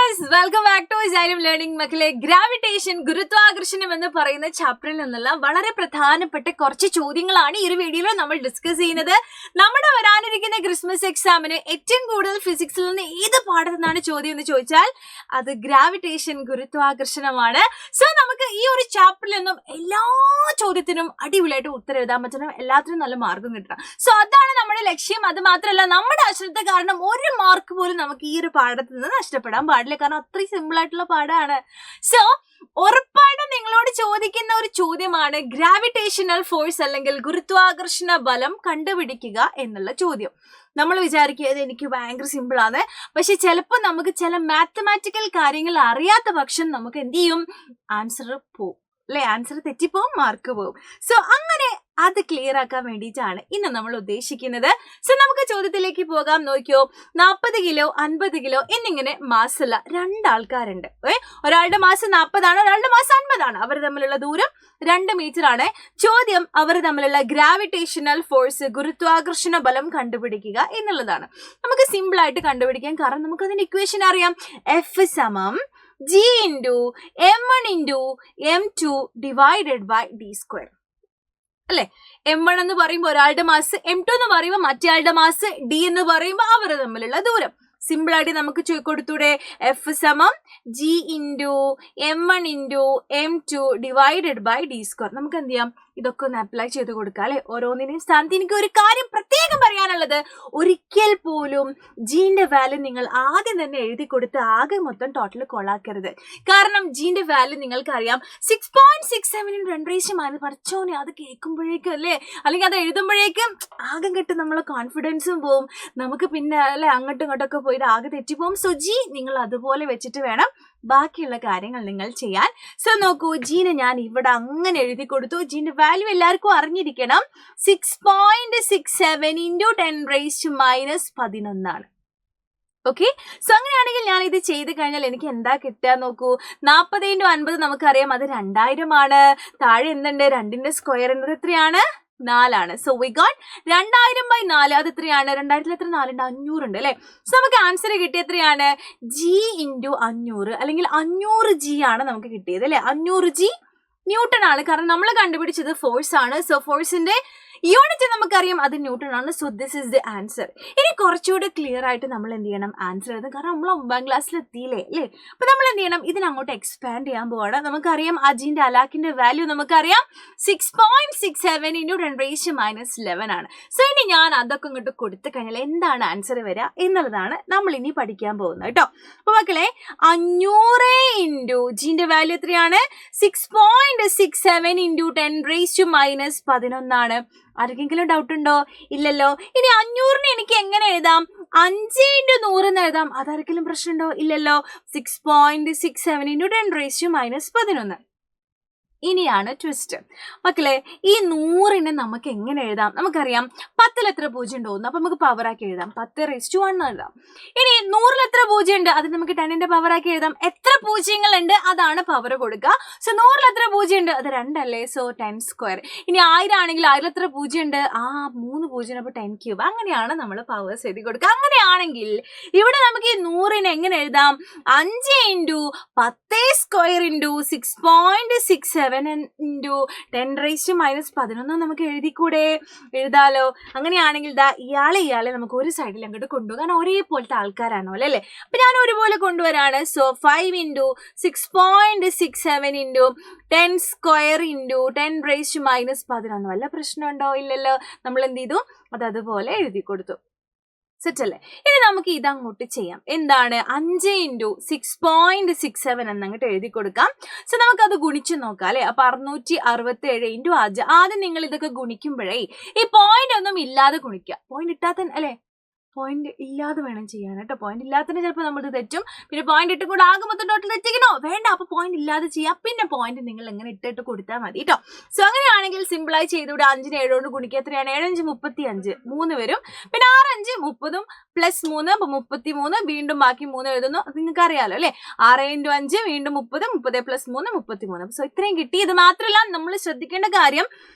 Guys, welcome back to Jainam learning. മക്കളെ, gravitation ഗുരുത്വാകർഷണം എന്ന് പറയുന്ന ചാപ്റ്ററിൽ നിന്നുള്ള വളരെ പ്രധാനപ്പെട്ട കുറച്ച് ചോദ്യങ്ങളാണ് ഈ ഒരു വീഡിയോയിൽ നമ്മൾ ഡിസ്കസ് ചെയ്യുന്നത്. നമ്മുടെ വരാനിരിക്കുന്ന ക്രിസ്മസ് എക്സാമിന് ഏറ്റവും കൂടുതൽ ഫിസിക്സിൽ നിന്ന് ഏത് പാഠത്തിൽ നിന്നാണ് ചോദ്യം എന്ന് ചോദിച്ചാൽ അത് ഗ്രാവിറ്റേഷൻ ഗുരുത്വാകർഷണമാണ്. സോ നമുക്ക് ഈ ഒരു ചാപ്റ്ററിൽ നിന്നും എല്ലാ ചോദ്യത്തിനും അടിപൊളിയായിട്ട് ഉത്തരം എഴുതാൻ പറ്റണം, എല്ലാത്തിനും നല്ല മാർക്കും കിട്ടണം. സോ അതാണ് നമ്മുടെ ലക്ഷ്യം. അത് മാത്രമല്ല, നമ്മുടെ അശ്രദ്ധ കാരണം ഒരു മാർക്ക് പോലും നമുക്ക് ഈ ഒരു പാഠത്തിൽ നിന്ന് നഷ്ടപ്പെടാൻ പാടില്ല, കാരണം അത്രയും സിമ്പിൾ ആയിട്ടുള്ള പാഠമാണ്. സോ ഉറപ്പായിട്ടും നിങ്ങളോട് ചോദിക്കുന്ന ഒരു ചോദ്യമാണ് ഗ്രാവിറ്റേഷണൽ ഫോഴ്സ് അല്ലെങ്കിൽ ഗുരുത്വാകർഷണ ബലം കണ്ടുപിടിക്കുക എന്നുള്ള ചോദ്യം. നമ്മൾ വിചാരിക്കുക എനിക്ക് ഭയങ്കര സിമ്പിൾ ആണ്, പക്ഷെ ചിലപ്പോൾ നമുക്ക് ചില മാത്തമാറ്റിക്കൽ കാര്യങ്ങൾ അറിയാത്ത പക്ഷം നമുക്ക് എന്ത് ചെയ്യും, ആൻസർ പോവും അല്ലെ, ആൻസർ തെറ്റിപ്പോവും, മാർക്ക് പോവും. സോ അങ്ങനെ അത് ക്ലിയർ ആക്കാൻ വേണ്ടിയിട്ടാണ് ഇന്ന് നമ്മൾ ഉദ്ദേശിക്കുന്നത്. സോ നമുക്ക് ചോദ്യത്തിലേക്ക് പോകാം. നോക്കിയോ, 40 കിലോ 50 കിലോ എന്നിങ്ങനെ മാസുള്ള രണ്ടാൾക്കാരുണ്ട്. ഒരാളുടെ മാസ് 40 ആണ്, ഒരാളുടെ മാസ് 50 ആണ്. അവർ തമ്മിലുള്ള ദൂരം 2 മീറ്റർ ആണ്. ചോദ്യം അവർ തമ്മിലുള്ള ഗ്രാവിറ്റേഷണൽ ഫോഴ്സ് ഗുരുത്വാകർഷണ ബലം കണ്ടുപിടിക്കുക എന്നുള്ളതാണ്. നമുക്ക് സിമ്പിൾ ആയിട്ട് കണ്ടുപിടിക്കാം, കാരണം നമുക്ക് അതിന്റെ ഇക്വേഷൻ അറിയാം. എഫ് സമം G into M1 into M2 divided by D square. അല്ലെ, M1 എന്ന് പറയുമ്പോൾ ഒരാളുടെ മാസ്, M2 എന്ന് പറയുമ്പോൾ മറ്റേ മാസ്, D എന്ന് പറയുമ്പോൾ അവർ തമ്മിലുള്ള ദൂരം. സിമ്പിൾ ആയിട്ട് നമുക്ക് കൊടുത്തൂടെ, എഫ് സമം G into M1 into M2 divided by D square. നമുക്ക് എന്ത് ചെയ്യാം, ഇതൊക്കെ ഒന്ന് അപ്ലൈ ചെയ്ത് കൊടുക്കാം അല്ലെ. ഓരോന്നിനെയും സ്ഥാനത്ത് എനിക്ക് ഒരു കാര്യം പ്രത്യേകം പറയാനുള്ളത്, ഒരിക്കൽ പോലും ജീന്റെ വാല്യൂ നിങ്ങൾ ആദ്യം തന്നെ എഴുതി കൊടുത്ത് ആകെ മൊത്തം ടോട്ടൽ കൊള്ളാക്കരുത്. കാരണം ജീന്റെ വാല്യൂ നിങ്ങൾക്ക് അറിയാം 6.67 2 പഠിച്ചോനെ. അത് കേൾക്കുമ്പോഴേക്കും അല്ലേ, അല്ലെങ്കിൽ അത് എഴുതുമ്പോഴേക്കും ആകെ കെട്ട് നമ്മളെ കോൺഫിഡൻസും പോവും, നമുക്ക് പിന്നെ അല്ലെ അങ്ങോട്ടും ഇങ്ങോട്ടൊക്കെ പോയിട്ട് ആകെ തെറ്റിപ്പോവും. സോ ജി നിങ്ങൾ അതുപോലെ വെച്ചിട്ട് വേണം ബാക്കിയുള്ള കാര്യങ്ങൾ നിങ്ങൾ ചെയ്യാൻ. സോ നോക്കൂ, ജീനെ ഞാൻ ഇവിടെ അങ്ങനെ എഴുതി കൊടുത്തു. ജീന്റെ വാല്യൂ എല്ലാവർക്കും അറിഞ്ഞിരിക്കണം. 6.67 into 10⁻⁻11 ആണ്. ഓക്കെ, സോ അങ്ങനെയാണെങ്കിൽ ഞാൻ ഇത് ചെയ്ത് കഴിഞ്ഞാൽ എനിക്ക് എന്താ കിട്ടുക നോക്കൂ. 40 into 50 നമുക്കറിയാം, അത് 2000 ആണ്. താഴെ എന്തുണ്ട്, 2ന്റെ സ്ക്വയർ എന്നത് എത്രയാണ്, 4 ആണ്. So we got 2000/4. അത് എത്രയാണ്, 2000 എത്ര 4 ഉണ്ട്, 500 ഉണ്ട് അല്ലെ. സോ നമുക്ക് ആൻസർ കിട്ടിയ എത്രയാണ്, G into 500 അല്ലെങ്കിൽ 500 G ആണ് നമുക്ക് കിട്ടിയത് അല്ലെ. 500 G ന്യൂട്ടൺ ആണ്, കാരണം നമ്മൾ കണ്ടുപിടിച്ചത് ഫോഴ്സ് ആണ്. സോ ഫോഴ്സിന്റെ യൂണിറ്റ് നമുക്കറിയാം, അത് ന്യൂട്ടൺ ആണ്. So this is the answer. ഇനി കുറച്ചുകൂടെ ക്ലിയർ ആയിട്ട് നമ്മൾ എന്ത് ചെയ്യണം, ആൻസർ എഴുതാം, കാരണം നമ്മൾ 9ാം ക്ലാസ്സിൽ എത്തിയില്ലേ അല്ലേ. അപ്പൊ നമ്മൾ എന്ത് ചെയ്യണം, ഇതിനങ്ങോട്ട് എക്സ്പാൻഡ് ചെയ്യാൻ പോവാണ്. നമുക്കറിയാം അജിന്റെ അലാക്കിന്റെ വാല്യൂ നമുക്കറിയാം 6.67 into 10⁻11 ആണ്. സോ ഇനി ഞാൻ അതൊക്കെ ഇങ്ങോട്ട് കൊടുത്തു കഴിഞ്ഞാൽ എന്താണ് ആൻസർ വരിക എന്നുള്ളതാണ് നമ്മൾ ഇനി പഠിക്കാൻ പോകുന്നത് കേട്ടോ. അപ്പൊ മക്കളെ, 500 into ജിന്റെ വാല്യൂ എത്രയാണ്, 6.67 into 10⁻11 ആണ്. ആർക്കെങ്കിലും ഡൗട്ട് ഉണ്ടോ, ഇല്ലല്ലോ. ഇനി 500 എനിക്ക് എങ്ങനെ എഴുതാം, 5 into 100 എന്ന് എഴുതാം. അതാർക്കെങ്കിലും പ്രശ്നമുണ്ടോ, ഇല്ലല്ലോ. 6.67 into 10⁻11. ഇനിയാണ് ട്വിസ്റ്റ് മക്കളെ. ഈ 100നെ നമുക്ക് എങ്ങനെ എഴുതാം, നമുക്കറിയാം 10ൽ എത്ര പൂജ്യം ഉണ്ടോ, അപ്പൊ നമുക്ക് പവറാക്കി എഴുതാം, 10⁻1 എഴുതാം. ഇനി 100ൽ എത്ര പൂജ്യം ഉണ്ട്, അത് നമുക്ക് 10ന്റെ പവറാക്കി എഴുതാം. എത്ര പൂജ്യങ്ങൾ ഉണ്ട് അതാണ് പവർ കൊടുക്കുക. സോ 100ൽ എത്ര പൂജ്യം ഉണ്ട്, അത് 2 അല്ലേ. So 10 square. ഇനി 1000 ആണെങ്കിൽ 1000 എത്ര പൂജ്യം ഉണ്ട്, 3 പൂജ്യം, അപ്പൊ 10 ക്യൂബ്. അങ്ങനെയാണ് നമ്മൾ പവേഴ്സ് എഴുതി കൊടുക്കുക. അങ്ങനെയാണെങ്കിൽ ഇവിടെ നമുക്ക് ഈ 100നെ എങ്ങനെ എഴുതാം, 5 into 10 സ്ക്വയർ into 6.67 into 10⁻11 നമുക്ക് എഴുതിക്കൂടെ, എഴുതാലോ. അങ്ങനെയാണെങ്കിൽ ഇയാളെ നമുക്ക് ഒരു സൈഡിൽ അങ്ങോട്ട് കൊണ്ടുപോകാൻ, കാരണം ഒരേപോലത്തെ ആൾക്കാരാണോ അല്ലേ. അപ്പൊ ഞാൻ ഒരുപോലെ കൊണ്ടുവരാണ്. So 5 into 6.67 into 10 square into 10⁻11. വല്ല പ്രശ്നമുണ്ടോ, ഇല്ലല്ലോ. നമ്മൾ എന്ത് ചെയ്തു, അത് അതുപോലെ എഴുതി കൊടുത്തു. സെറ്റ് അല്ലേ. ഇനി നമുക്ക് ഇതങ്ങോട്ട് ചെയ്യാം. എന്താണ്, 5 into 6.67 എന്നങ്ങോട്ട് എഴുതി കൊടുക്കാം. സോ നമുക്കത് ഗുണിച്ചു നോക്കാം അല്ലെ. അപ്പൊ 667 into 5. ആദ്യം നിങ്ങൾ ഇതൊക്കെ ഗുണിക്കുമ്പോഴേ ഈ പോയിന്റ് ഒന്നും ഇല്ലാതെ ഗുണിക്കുക. പോയിന്റ് ഇട്ടാത്ത അല്ലെ, പോയിന്റ് ഇല്ലാതെ വേണം ചെയ്യാൻ കേട്ടോ. പോയിന്റ് ഇല്ലാത്തതിന് ചിലപ്പോൾ നമ്മൾ തെറ്റും. പിന്നെ പോയിന്റ് ഇട്ട് കൂടെ ആകെ മൊത്തം ടോട്ടൽ തെറ്റിക്കണോ, വേണ്ട. അപ്പൊ പോയിന്റ് ഇല്ലാതെ ചെയ്യാം, പിന്നെ പോയിന്റ് നിങ്ങൾ എങ്ങനെ ഇട്ടിട്ട് കൊടുത്താൽ മതി കേട്ടോ. സോ അങ്ങനെയാണെങ്കിൽ സിമ്പിളായി ചെയ്തുകൂടെ. 5നെ 7 കൊണ്ട് ഗുണിക്കുക, എത്രയാണ്, 7 5 35, 3 വരും. പിന്നെ 6 5 30 പ്ലസ് 3, അപ്പൊ 33. വീണ്ടും ബാക്കി 3 എഴുതുന്നു, നിങ്ങൾക്ക് അറിയാലോ അല്ലെ. 6 into 5 വീണ്ടും 30, 30 പ്ലസ് 3 33. സോ ഇത്രയും കിട്ടി. ഇത് മാത്രമല്ല, നമ്മൾ ശ്രദ്ധിക്കേണ്ട കാര്യം,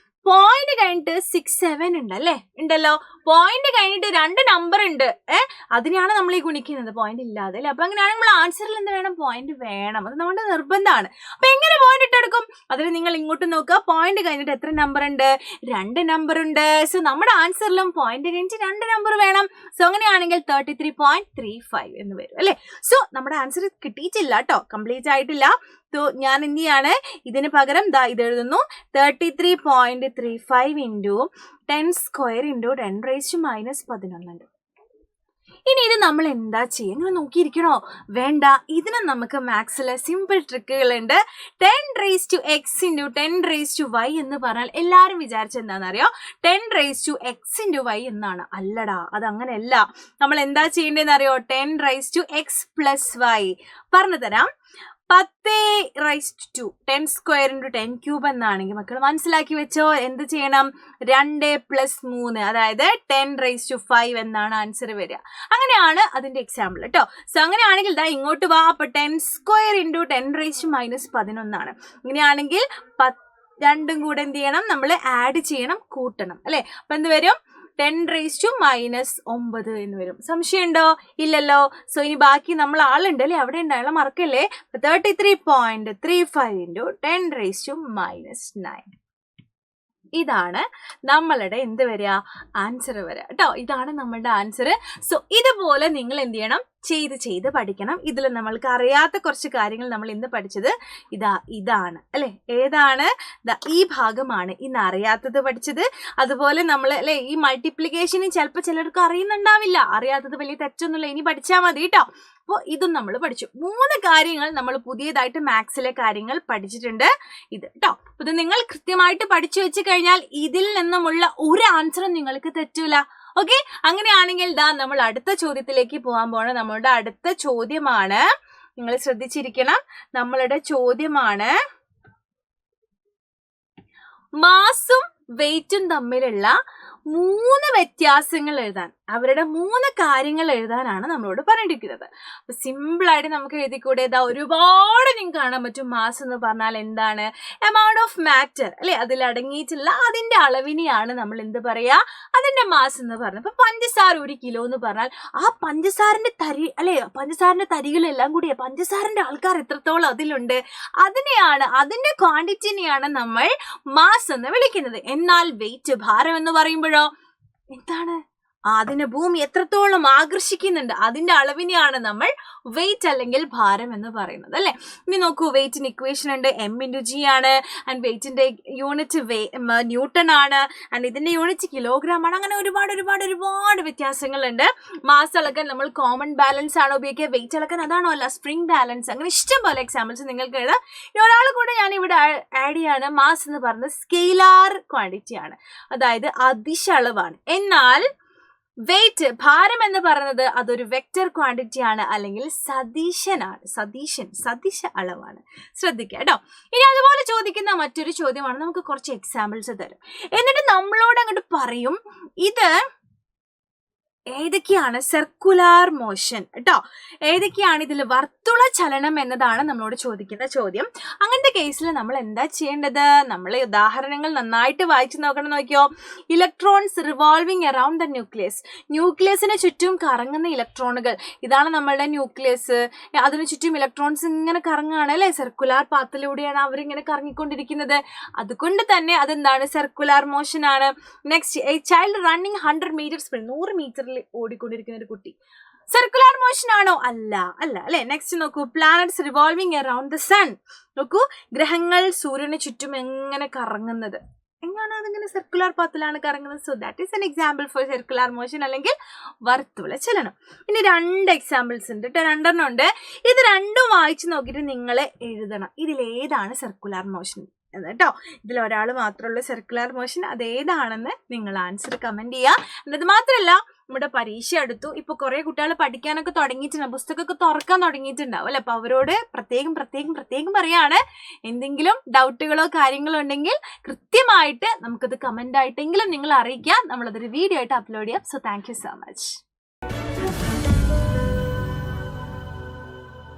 പോയിന്റ് കഴിഞ്ഞിട്ട് 67 ഉണ്ട് അല്ലേ, ഉണ്ടല്ലോ. പോയിന്റ് കഴിഞ്ഞിട്ട് 2 നമ്പർ ഉണ്ട്, അതിനെയാണ് നമ്മൾ ഈ ഗുണിക്കുന്നത്, പോയിന്റ് ഇല്ലാതെ അല്ലെ. അപ്പൊ അങ്ങനെയാണെങ്കിൽ നമ്മൾ ആൻസറിൽ എന്ത് വേണം, പോയിന്റ് വേണം, അത് നമ്മുടെ നിർബന്ധമാണ്. അപ്പൊ എങ്ങനെ പോയിന്റ് ഇട്ടെടുക്കും, അതിന് നിങ്ങൾ ഇങ്ങോട്ട് നോക്കുക, പോയിന്റ് കഴിഞ്ഞിട്ട് എത്ര നമ്പർ ഉണ്ട്, 2 നമ്പർ ഉണ്ട്. സോ നമ്മുടെ ആൻസറിലും പോയിന്റ് കഴിഞ്ഞിട്ട് 2 നമ്പർ വേണം. സോ അങ്ങനെയാണെങ്കിൽ 33.35 എന്ന് വരും അല്ലെ. സോ നമ്മുടെ ആൻസർ കിട്ടിയിട്ടില്ല കേട്ടോ, കംപ്ലീറ്റ് ആയിട്ടില്ല. ഞാൻ എന്ത് ചെയ്യാണ്, ഇതിന് പകരം ഇത് എഴുതുന്നു, 33.35 ഇൻറ്റു 10 സ്ക്വയർ ഇൻറ്റു 10⁻11 ഉണ്ട്. ഇനി ഇത് നമ്മൾ എന്താ ചെയ്യുക, ഇങ്ങനെ നോക്കിയിരിക്കണോ, വേണ്ട. ഇതിന് നമുക്ക് മാത്സിലെ സിമ്പിൾ ട്രിക്കുകളുണ്ട്. 10⁻x ഇൻറ്റു 10⁻y എന്ന് പറഞ്ഞാൽ എല്ലാവരും വിചാരിച്ച എന്താണെന്നറിയോ, 10⁻x ഇൻറ്റു y എന്നാണ്. അല്ലടാ, അത് അങ്ങനെയല്ല. നമ്മൾ എന്താ ചെയ്യേണ്ടതെന്ന് അറിയോ, 10⁻x പ്ലസ് y പറഞ്ഞു തരാം. 10⁻2 10 സ്ക്വയർ ഇൻറ്റു 10 ക്യൂബ് എന്നാണെങ്കിൽ മക്കൾ മനസ്സിലാക്കി വെച്ചോ, എന്ത് ചെയ്യണം, 2 + 3 അതായത് 10⁻5 എന്നാണ് ആൻസർ വരിക. അങ്ങനെയാണ് അതിന്റെ എക്സാമ്പിൾ കേട്ടോ. സോ അങ്ങനെയാണെങ്കിൽ ഇങ്ങോട്ട് വാ. അപ്പൊ 10 സ്ക്വയർ ഇൻറ്റു 10⁻11 ആണ്. ഇങ്ങനെയാണെങ്കിൽ രണ്ടും കൂടെ എന്ത് ചെയ്യണം, നമ്മൾ ആഡ് ചെയ്യണം, കൂട്ടണം അല്ലെ. അപ്പൊ എന്ത് വരും, 10⁻9 എന്ന് വരും. സംശയമുണ്ടോ, ഇല്ലല്ലോ. സോ ഇനി ബാക്കി നമ്മൾ ആളുണ്ട് അല്ലേ, അവിടെ ഉണ്ടായുള്ള മറക്കല്ലേ. 33.35 ഇൻറ്റു 10⁻9 ഇതാണ് നമ്മളുടെ എന്ത് വരിക, ആൻസർ വരിക കേട്ടോ. ഇതാണ് നമ്മളുടെ ആൻസർ. സോ ഇതുപോലെ നിങ്ങൾ എന്ത് ചെയ്യണം, ചെയ്ത് പഠിക്കണം. ഇതിൽ നമ്മൾക്ക് അറിയാത്ത കുറച്ച് കാര്യങ്ങൾ നമ്മൾ ഇന്ന് പഠിച്ചത് ഇതാണ് അല്ലെ. ഏതാണ്, ഈ ഭാഗമാണ് ഇന്ന് അറിയാത്തത് പഠിച്ചത്. അതുപോലെ നമ്മൾ അല്ലെ, ഈ മൾട്ടിപ്ലിക്കേഷന് ചിലപ്പോൾ ചിലർക്ക് അറിയുന്നുണ്ടാവില്ല, അറിയാത്തത് വലിയ തെറ്റൊന്നുമില്ല, ഇനി പഠിച്ചാൽ മതി കേട്ടോ. അപ്പോൾ ഇതും നമ്മൾ പഠിച്ചു. 3 കാര്യങ്ങൾ നമ്മൾ പുതിയതായിട്ട് മാത്സിലെ കാര്യങ്ങൾ പഠിച്ചിട്ടുണ്ട് ഇത് കേട്ടോ. ഇത് നിങ്ങൾ കൃത്യമായിട്ട് പഠിച്ചു വെച്ച് കഴിഞ്ഞാൽ ഇതിൽ നിന്നുമുള്ള ഒരു ആൻസറും നിങ്ങൾക്ക് തെറ്റൂല. ഓക്കെ, അങ്ങനെയാണെങ്കിൽ നമ്മൾ അടുത്ത ചോദ്യത്തിലേക്ക് പോകാൻ പോകണം. നമ്മളുടെ അടുത്ത ചോദ്യമാണ്, നിങ്ങൾ ശ്രദ്ധിച്ചിരിക്കണം, നമ്മളുടെ ചോദ്യമാണ് മാസും വെയിറ്റും തമ്മിലുള്ള 3 വ്യത്യാസങ്ങൾ എഴുതാൻ, അവരുടെ 3 കാര്യങ്ങൾ എഴുതാനാണ് നമ്മളോട് പറഞ്ഞിരിക്കുന്നത്. അപ്പൊ സിമ്പിളായിട്ട് നമുക്ക് എഴുതിക്കൂടെ, ഒരുപാട് നിങ്ങൾക്ക് കാണാൻ പറ്റും. മാസ് എന്ന് പറഞ്ഞാൽ എന്താണ്, എമൗണ്ട് ഓഫ് മാറ്റർ അല്ലെ, അതിൽ അടങ്ങിയിട്ടുള്ള അതിന്റെ അളവിനെയാണ് നമ്മൾ എന്ത് പറയാ, അതിന്റെ മാസ് എന്ന് പറഞ്ഞത്. അപ്പൊ പഞ്ചസാര 1 കിലോ എന്ന് പറഞ്ഞാൽ ആ പഞ്ചസാരന്റെ തരി അല്ലെ, പഞ്ചസാരന്റെ തരികളെല്ലാം കൂടി, പഞ്ചസാരന്റെ ആൾക്കാർ എത്രത്തോളം അതിലുണ്ട്, അതിന്റെ ക്വാണ്ടിറ്റിനെയാണ് നമ്മൾ മാസ് എന്ന് വിളിക്കുന്നത്. എന്നാൽ വെയിറ്റ്, ഭാരം എന്ന് പറയുമ്പോഴോ എന്താണ്, അതിനെ ഭൂമി എത്രത്തോളം ആകർഷിക്കുന്നുണ്ട് അതിന്റെ അളവിനെയാണ് നമ്മൾ വെയിറ്റ് അല്ലെങ്കിൽ ഭാരം എന്ന് പറയുന്നത് അല്ലെ. ഇനി നോക്കൂ, വെയിറ്റിന് ഇക്വേഷൻ ഉണ്ട്, m×g ആണ്. ആൻഡ് വെയിറ്റിന്റെ യൂണിറ്റ് ന്യൂട്ടൺ ആണ്. ആൻഡ് ഇതിന്റെ യൂണിറ്റ് കിലോഗ്രാം ആണ്. അങ്ങനെ ഒരുപാട് വ്യത്യാസങ്ങളുണ്ട്. മാസ് അളക്കാൻ നമ്മൾ കോമൺ ബാലൻസ് ആണ് ഉപയോഗിക്കുക, വെയിറ്റ് അളക്കാൻ അതാണോ അല്ല, സ്പ്രിംഗ് ബാലൻസ്. അങ്ങനെ ഇഷ്ടം പോലെ എക്സാമ്പിൾസ് നിങ്ങൾക്ക് എഴുതാം. ഇനി ഒരാൾ കൂടെ ഞാൻ ഇവിടെ ആഡ് ചെയ്യാണ്. മാസ് എന്ന് പറയുന്നത് സ്കെയിലാർ ക്വാണ്ടിറ്റി ആണ്, അതായത് അതിശ അളവാണ്. എന്നാൽ വെയിറ്റ്, ഭാരം എന്ന് പറയുന്നത് അതൊരു വെക്റ്റർ ക്വാണ്ടിറ്റി ആണ്, അല്ലെങ്കിൽ സദിശ അളവാണ്. ശ്രദ്ധിക്കുക കേട്ടോ. ഇനി അതുപോലെ ചോദിക്കുന്ന മറ്റൊരു ചോദ്യമാണ്, നമുക്ക് കുറച്ച് എക്സാമ്പിൾസ് തരും, എന്നിട്ട് നമ്മളോട് അങ്ങോട്ട് പറയും ഇത് ഏതൊക്കെയാണ് സർക്കുലാർ മോഷൻ കേട്ടോ, ഏതൊക്കെയാണ് ഇതിൽ വർത്തുള ചലനം എന്നതാണ് നമ്മളോട് ചോദിക്കുന്ന ചോദ്യം. അങ്ങനത്തെ കേസിൽ നമ്മൾ എന്താ ചെയ്യേണ്ടത്, നമ്മൾ ഉദാഹരണങ്ങൾ നന്നായിട്ട് വായിച്ചു നോക്കിയോ. ഇലക്ട്രോൺസ് റിവോൾവിംഗ് അറൌണ്ട് ദ ന്യൂക്ലിയസിന് ചുറ്റും കറങ്ങുന്ന ഇലക്ട്രോണുകൾ, ഇതാണ് നമ്മളുടെ ന്യൂക്ലിയസ്. അതിനു ചുറ്റും ഇലക്ട്രോൺസ് ഇങ്ങനെ കറങ്ങുകയാണ് അല്ലെ, സർക്കുലാർ പാത്തിലൂടെയാണ് അവരിങ്ങനെ കറങ്ങിക്കൊണ്ടിരിക്കുന്നത്. അതുകൊണ്ട് തന്നെ അതെന്താണ്, സർക്കുലാർ മോഷൻ ആണ്. Next, a child running 100 metre sprint, 100 മീറ്ററിൽ ഓടിക്കൊണ്ടിരിക്കുന്ന ഒരു കുട്ടി, സർക്കുലാർ മോഷൻ ആണോ, അല്ല അല്ലെ. നെക്സ്റ്റ് നോക്കൂ, planets revolving around the sun, നോക്കൂ ഗ്രഹങ്ങൾ സൂര്യന് ചുറ്റും എങ്ങനെ കറങ്ങുന്നത്, എങ്ങനെ അതിങ്ങനെ സർക്കുലർ പാത്തിലാണ് കറങ്ങുന്നത്. So that is an example for circular motion അല്ലെങ്കിൽ വർത്തുള ചലനം. ഇനി 2 എക്സാമ്പിൾസ് ഉണ്ട് കേട്ടോ, 2 ഉണ്ട്. ഇത് രണ്ടും വായിച്ചു നോക്കിയിട്ട് നിങ്ങൾ എഴുതണം ഇതിലേതാണ് സർക്കുലാർ മോഷൻ കേട്ടോ. ഇതിൽ ഒരാൾ മാത്രമുള്ള സർക്കുലാർ മോഷൻ, അതേതാണെന്ന് നിങ്ങൾ ആൻസർ കമന്റ് ചെയ്യുക. അത് മാത്രമല്ല, നമ്മുടെ പരീക്ഷ അടുത്തു, ഇപ്പൊ കുറെ കുട്ടികൾ പഠിക്കാനൊക്കെ തുടങ്ങിയിട്ടുണ്ടാവും, പുസ്തകമൊക്കെ തുറക്കാൻ തുടങ്ങിയിട്ടുണ്ടാവും അല്ലെ. അപ്പൊ അവരോട് പ്രത്യേകം പറയാണ്, എന്തെങ്കിലും ഡൗട്ടുകളോ കാര്യങ്ങളോ ഉണ്ടെങ്കിൽ കൃത്യമായിട്ട് നമുക്കത് കമന്റ് ആയിട്ടെങ്കിലും നിങ്ങൾ അറിയിക്കാം. നമ്മളതൊരു വീഡിയോ ആയിട്ട് അപ്ലോഡ് ചെയ്യാം. So thank you so much.